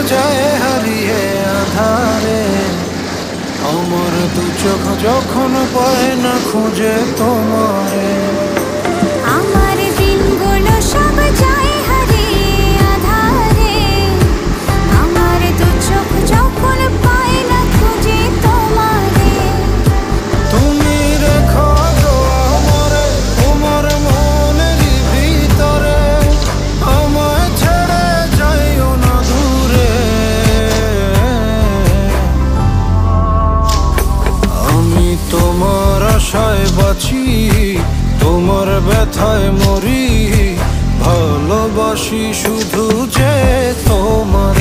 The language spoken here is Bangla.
যায় হারিয়ে আধারে। আমার দু চোখ যখন পায় না খুঁজে তোমারে। আমার দিনগুলো সব যায় হারিয়ে আঁধারে। আমার দু চোখ যখন পায় না খুঁজে তোমারে। তুমি রেখো গো আমারে তোমার মনেরই ভিতরে, আমায় ছেড়ে যাইও না দূরে। আমি তোমার আশায় বাঁচি, তোমার ব্যথায় মরি, ভালোবাসি শুধু যে তোমার।